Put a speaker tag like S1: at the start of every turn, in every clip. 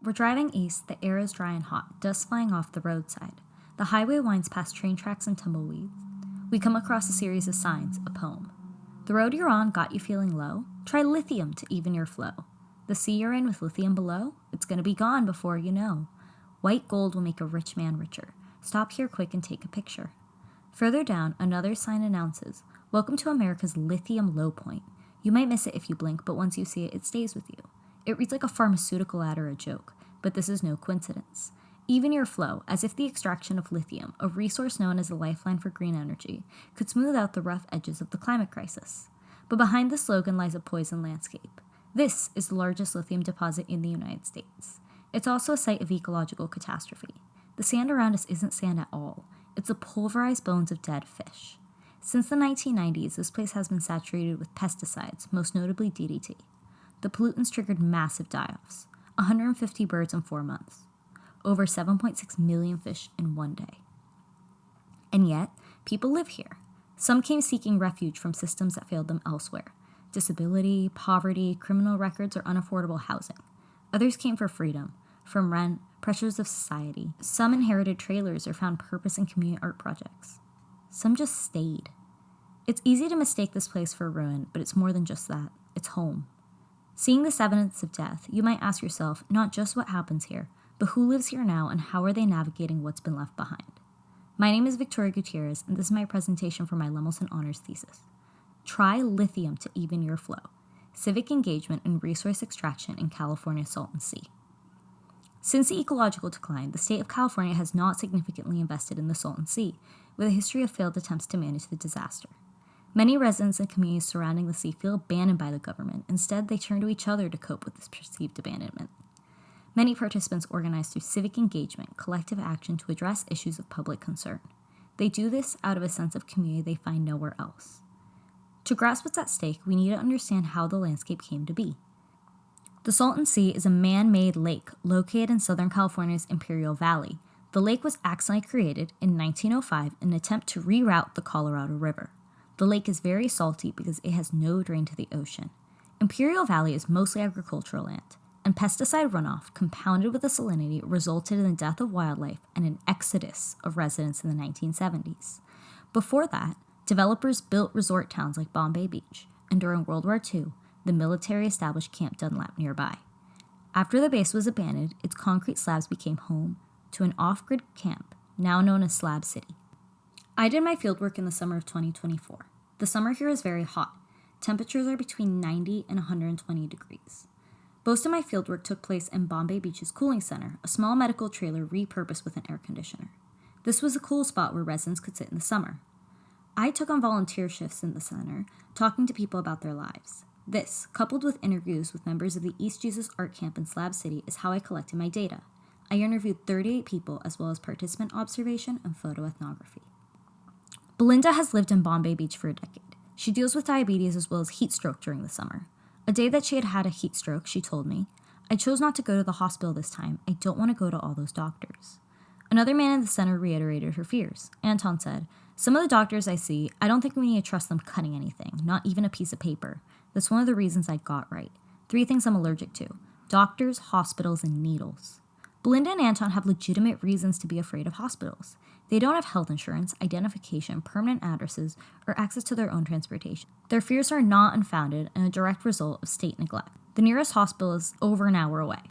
S1: We're driving east, the air is dry and hot, dust flying off the roadside. The highway winds past train tracks and tumbleweeds. We come across a series of signs, a poem. The road you're on got you feeling low? Try lithium to even your flow. The sea you're in with lithium below? It's gonna be gone before you know. White gold will make a rich man richer. Stop here quick and take a picture. Further down, another sign announces, "Welcome to America's lithium low point." You might miss it if you blink, but once you see it, it stays with you. It reads like a pharmaceutical ad or a joke, but this is no coincidence. Even your flow, as if the extraction of lithium, a resource known as a lifeline for green energy, could smooth out the rough edges of the climate crisis. But behind the slogan lies a poison landscape. This is the largest lithium deposit in the United States. It's also a site of ecological catastrophe. The sand around us isn't sand at all. It's the pulverized bones of dead fish. Since the 1990s, this place has been saturated with pesticides, most notably DDT. The pollutants triggered massive die-offs, 150 birds in 4 months, over 7.6 million fish in one day. And yet, people live here. Some came seeking refuge from systems that failed them elsewhere: disability, poverty, criminal records, or unaffordable housing. Others came for freedom, from rent, pressures of society. Some inherited trailers or found purpose in community art projects. Some just stayed. It's easy to mistake this place for ruin, but it's more than just that. It's home. Seeing this evidence of death, you might ask yourself not just what happens here, but who lives here now and how are they navigating what's been left behind. My name is Victoria Gutierrez, and this is my presentation for my Lemelson honors thesis. Try lithium to even your flow: civic engagement and resource extraction in California's Salton Sea. Since the ecological decline, the state of California has not significantly invested in the Salton Sea, with a history of failed attempts to manage the disaster. Many residents and communities surrounding the sea feel abandoned by the government. Instead, they turn to each other to cope with this perceived abandonment. Many participants organize through civic engagement, collective action to address issues of public concern. They do this out of a sense of community they find nowhere else. To grasp what's at stake, we need to understand how the landscape came to be. The Salton Sea is a man-made lake located in Southern California's Imperial Valley. The lake was accidentally created in 1905 in an attempt to reroute the Colorado River. The lake is very salty because it has no drain to the ocean. Imperial Valley is mostly agricultural land, and pesticide runoff, compounded with the salinity, resulted in the death of wildlife and an exodus of residents in the 1970s. Before that, developers built resort towns like Bombay Beach, and during World War II, the military established Camp Dunlap nearby. After the base was abandoned, its concrete slabs became home to an off-grid camp, now known as Slab City. I did my fieldwork in the summer of 2024. The summer here is very hot. Temperatures are between 90 and 120 degrees. Most of my fieldwork took place in Bombay Beach's cooling center, a small medical trailer repurposed with an air conditioner. This was a cool spot where residents could sit in the summer. I took on volunteer shifts in the center, talking to people about their lives. This, coupled with interviews with members of the East Jesus Art Camp in Slab City, is how I collected my data. I interviewed 38 people as well as participant observation and photo ethnography. Belinda has lived in Bombay Beach for a decade. She deals with diabetes as well as heat stroke during the summer. A day that she had had a heat stroke, she told me, "I chose not to go to the hospital this time. I don't want to go to all those doctors." Another man in the center reiterated her fears. Anton said, "Some of the doctors I see, I don't think we need to trust them cutting anything, not even a piece of paper. That's one of the reasons I got right. 3 things I'm allergic to: doctors, hospitals, and needles." Belinda and Anton have legitimate reasons to be afraid of hospitals. They don't have health insurance, identification, permanent addresses, or access to their own transportation. Their fears are not unfounded and a direct result of state neglect. The nearest hospital is over an hour away.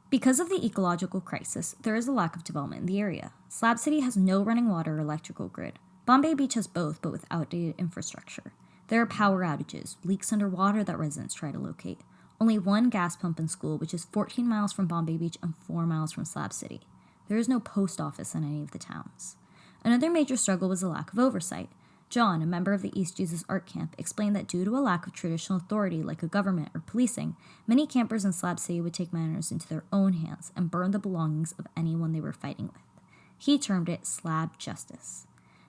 S1: Because of the ecological crisis, there is a lack of development in the area. Slab City has no running water or electrical grid. Bombay Beach has both, but with outdated infrastructure. There are power outages, leaks underwater that residents try to locate. Only one gas pump in school, which is 14 miles from Bombay Beach and 4 miles from Slab City. There is no post office in any of the towns. Another major struggle was the lack of oversight. John, a member of the East Jesus Art Camp, explained that due to a lack of traditional authority like a government or policing, many campers in Slab City would take matters into their own hands and burn the belongings of anyone they were fighting with. He termed it slab justice.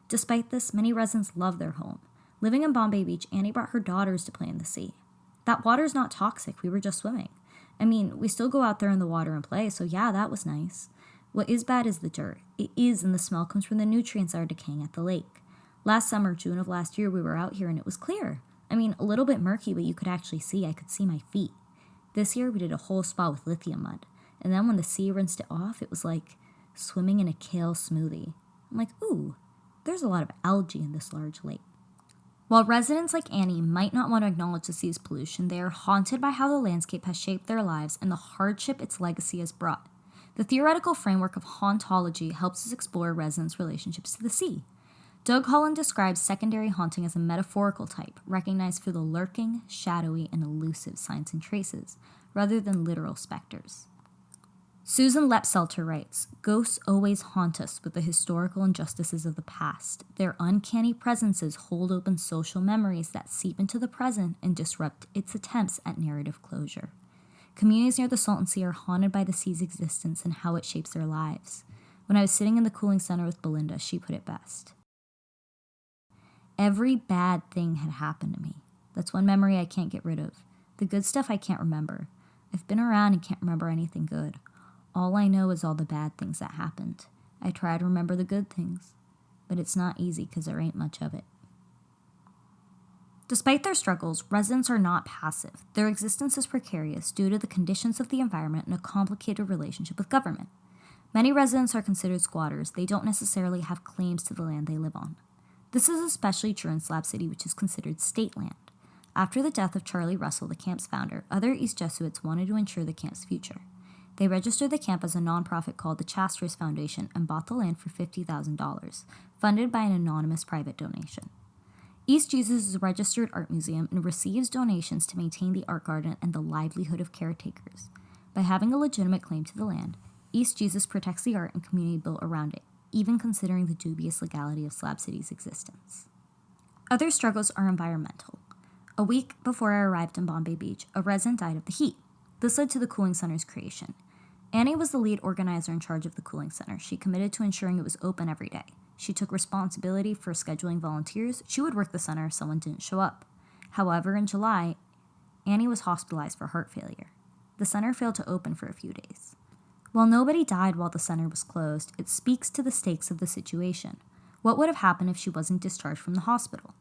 S1: Despite this, many residents love their home. Living in Bombay Beach, Annie brought her daughters to play in the sea. That water's not toxic, we were just swimming. I mean, we still go out there in the water and play, so yeah, that was nice. What is bad is the dirt. It is, and the smell comes from the nutrients that are decaying at the lake. Last summer, June of last year, we were out here and it was clear. I mean, a little bit murky, but you could actually see. I could see my feet. This year, we did a whole spa with lithium mud. And then when the sea rinsed it off, it was like swimming in a kale smoothie. I'm like, ooh, there's a lot of algae in this large lake. While residents like Annie might not want to acknowledge the sea's pollution, they are haunted by how the landscape has shaped their lives and the hardship its legacy has brought. The theoretical framework of hauntology helps us explore residents' relationships to the sea. Doug Holland describes secondary haunting as a metaphorical type, recognized for the lurking, shadowy, and elusive signs and traces, rather than literal specters. Susan Lepselter writes, "Ghosts always haunt us with the historical injustices of the past. Their uncanny presences hold open social memories that seep into the present and disrupt its attempts at narrative closure. Communities near the Salton Sea are haunted by the sea's existence and how it shapes their lives. When I was sitting in the cooling center with Belinda, she put it best. Every bad thing had happened to me. That's one memory I can't get rid of. The good stuff I can't remember. I've been around and can't remember anything good. All I know is all the bad things that happened. I try to remember the good things, but it's not easy because there ain't much of it." Despite their struggles, residents are not passive. Their existence is precarious due to the conditions of the environment and a complicated relationship with government. Many residents are considered squatters. They don't necessarily have claims to the land they live on. This is especially true in Slab City, which is considered state land. After the death of Charlie Russell, the camp's founder, other East Jesuits wanted to ensure the camp's future. They registered the camp as a nonprofit called the Chasters Foundation and bought the land for $50,000, funded by an anonymous private donation. East Jesus is a registered art museum and receives donations to maintain the art garden and the livelihood of caretakers. By having a legitimate claim to the land, East Jesus protects the art and community built around it, even considering the dubious legality of Slab City's existence. Other struggles are environmental. A week before I arrived in Bombay Beach, a resident died of the heat. This led to the cooling center's creation. Annie was the lead organizer in charge of the cooling center. She committed to ensuring it was open every day. She took responsibility for scheduling volunteers. She would work the center if someone didn't show up. However, in July, Annie was hospitalized for heart failure. The center failed to open for a few days. While nobody died while the center was closed, it speaks to the stakes of the situation. What would have happened if she wasn't discharged from the hospital?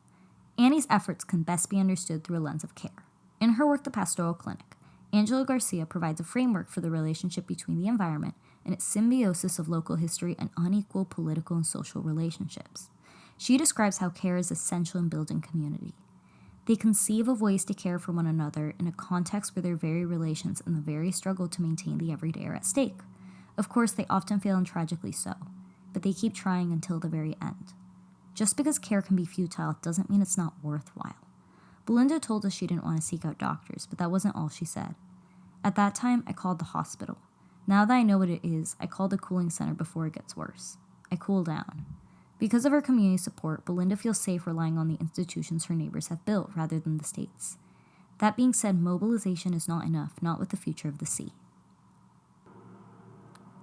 S1: Annie's efforts can best be understood through a lens of care. In her work, The Pastoral Clinic, Angela Garcia provides a framework for the relationship between the environment and its symbiosis of local history and unequal political and social relationships. She describes how care is essential in building community. They conceive of ways to care for one another in a context where their very relations and the very struggle to maintain the everyday are at stake. Of course, they often fail and tragically so, but they keep trying until the very end. Just because care can be futile doesn't mean it's not worthwhile. Belinda told us she didn't want to seek out doctors, but that wasn't all she said. At that time, I called the hospital. Now that I know what it is, I call the cooling center before it gets worse. I cool down. Because of her community support, Belinda feels safe relying on the institutions her neighbors have built rather than the state's. That being said, mobilization is not enough, not with the future of the sea.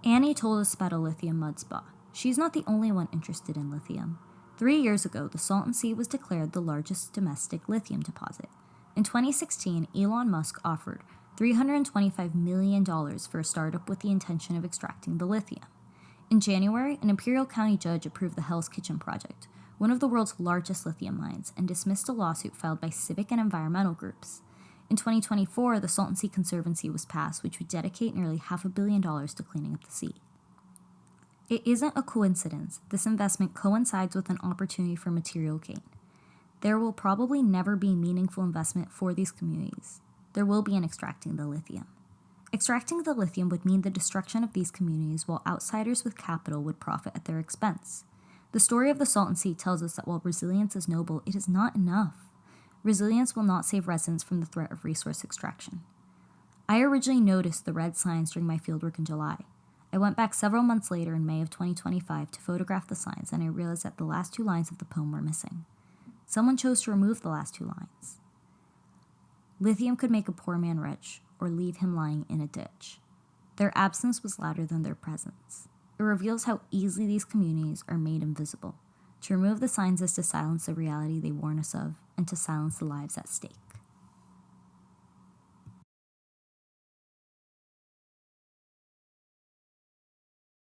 S1: Annie told us about a lithium mud spa. She's not the only one interested in lithium. 3 years ago, the Salton Sea was declared the largest domestic lithium deposit. In 2016, Elon Musk offered $325 million for a startup with the intention of extracting the lithium. In January, an Imperial County judge approved the Hell's Kitchen project, one of the world's largest lithium mines, and dismissed a lawsuit filed by civic and environmental groups. In 2024, the Salton Sea Conservancy was passed, which would dedicate nearly $500 million to cleaning up the sea. It isn't a coincidence. This investment coincides with an opportunity for material gain. There will probably never be meaningful investment for these communities. There will be in extracting the lithium. Extracting the lithium would mean the destruction of these communities while outsiders with capital would profit at their expense. The story of the Salton Sea tells us that while resilience is noble, it is not enough. Resilience will not save residents from the threat of resource extraction. I originally noticed the red signs during my fieldwork in July. I went back several months later in May of 2025 to photograph the signs, and I realized that the last 2 lines of the poem were missing. Someone chose to remove the last 2 lines. Lithium could make a poor man rich, or leave him lying in a ditch. Their absence was louder than their presence. It reveals how easily these communities are made invisible. To remove the signs is to silence the reality they warn us of, and to silence the lives at stake.